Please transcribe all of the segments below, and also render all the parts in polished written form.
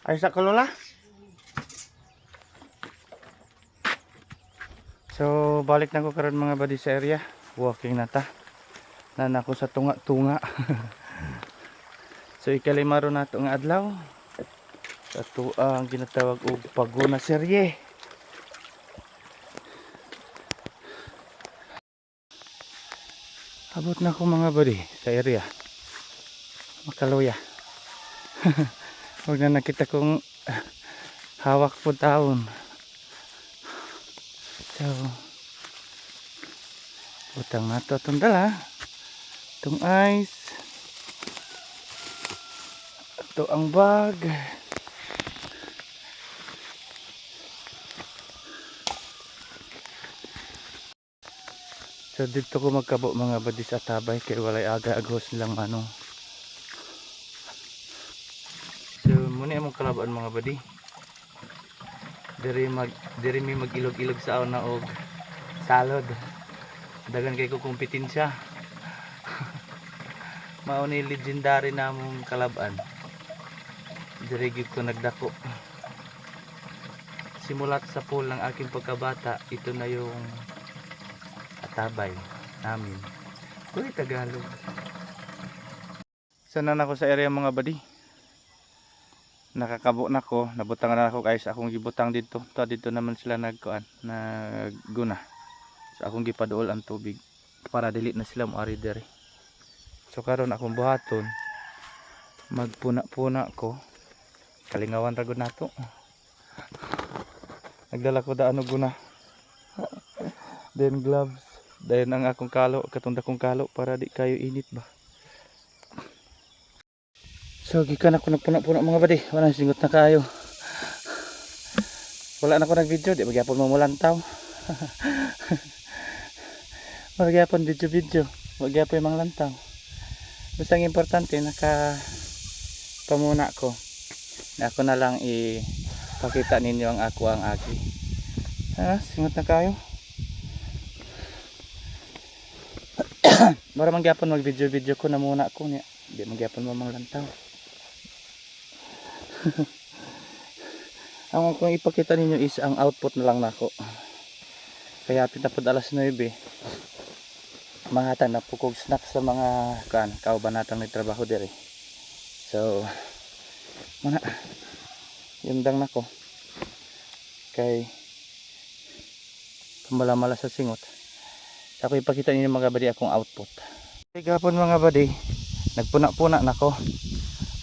Ay sa kalula. So balik na ko karon mga buddy sa area. Walking na ta. Nan ako sa tunga-tunga. So ikalimaro na ito nga adlaw. Ito ang ginatawag og Paguna serye. Abot na ko mga buddy sa area. Makaluya. Huwag na nakita kong hawak po taon. So utang na ito itong dala. Itong ice. Ito ang bag. So dito ko magkabo mga buddy sa tabay kaya walay aga-agos nilang ano. So muna yung kalabaan mga buddy. Diri mi mag-ilog-ilog sa aw na og salod. Dagan kay ko kompetensya. Mao ni legendary namong kalabaan. Diri gyud ko nagdako. Simulat sa pool ng aking pagkabata, ito na yung tabay namin. Uy, Tagalog. Sana na ako sa area mga buddy. Nakakabo na ko, nabutang na ako guys. Akong gibutang dito. Dito naman sila nagguna. So akong gipaduol ang tubig para dili na sila moari dere. So karon akong buhaton. Magpuna-puna ko. Kalingawan ra gud nato. Nagdala ko da ano guna. Then gloves. Dahil ang akong kalo, katunda kong kalo para di kayo init ba. So gikan ako nagpuna-puna mga buddy. Wala singot na kayo. Wala na ako nag-video, di magyapon mamulantaw. Magyapon video-video. Magyapon mang lantaw. Basta ang importante naka pamuna ko. Na ako na lang ipakita ninyo ang ako ang agi. Singot na kayo. Para mangyapon mag video ko na muna ako niya. Hindi mangyapon mamang lantaw. Ang kung ipakita ninyo is ang output na lang nako. Kaya pinapod alas 9. Mahatan na pukog snack sa mga kauban natang nagtrabaho diri. So muna yung dang nako. Kay pamala-mala sa singot. Ako ipakita ninyo mga buddy akong output. Gapon mga buddy, nagpuna-puna nako.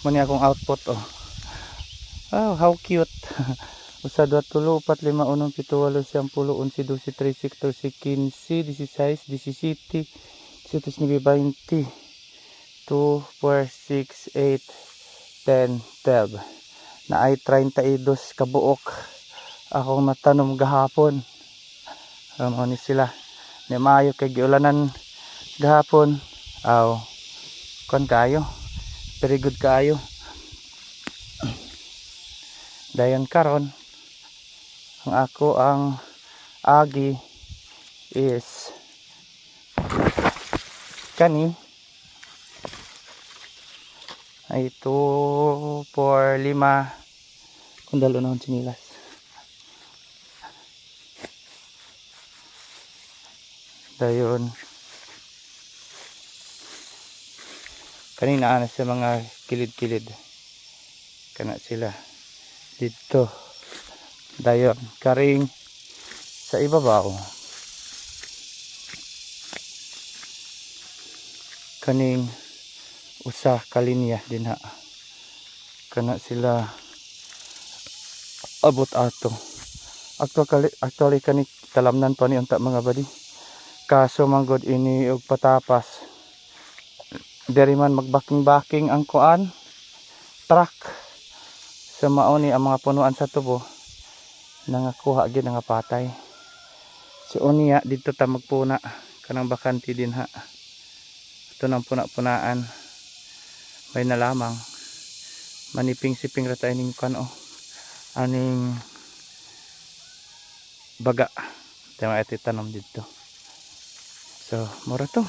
Muni akong output oh. Oh, how cute. 1 2 3 4 5 6 7 8 9 10 11 12 13 14 15 16 17 18 19 20 2 4 6 8 10 12 na ay 32 kabuok akong natanom gahapon. Ano ni sila ni maayo kay giulanan gahapon. Aw kon kayo, very good kayo. Dayon karon ang ako ang agi is kani ay 2 4 5 kundalo na ang sinilas. Dayon kanina ana sa mga kilid-kilid kana sila dito. Dayon karing sa ibabaw kaning usa ka linya dinha kana sila abot ato. Actually kani talamnan pa ni unta mga buddy. Kaso manggod ini og patapas. Diri man magbaking-baking ang kuan truck. So mao ni ang mga punuan sa tubo nangakuha gid nga patay. So unya dito ta magpuna kanang bakante dinha. Ito nang puna-punaan. May na lamang maniping-siping ra ta ining kuan aning baga. Tayo iti tanom dito. So mura to.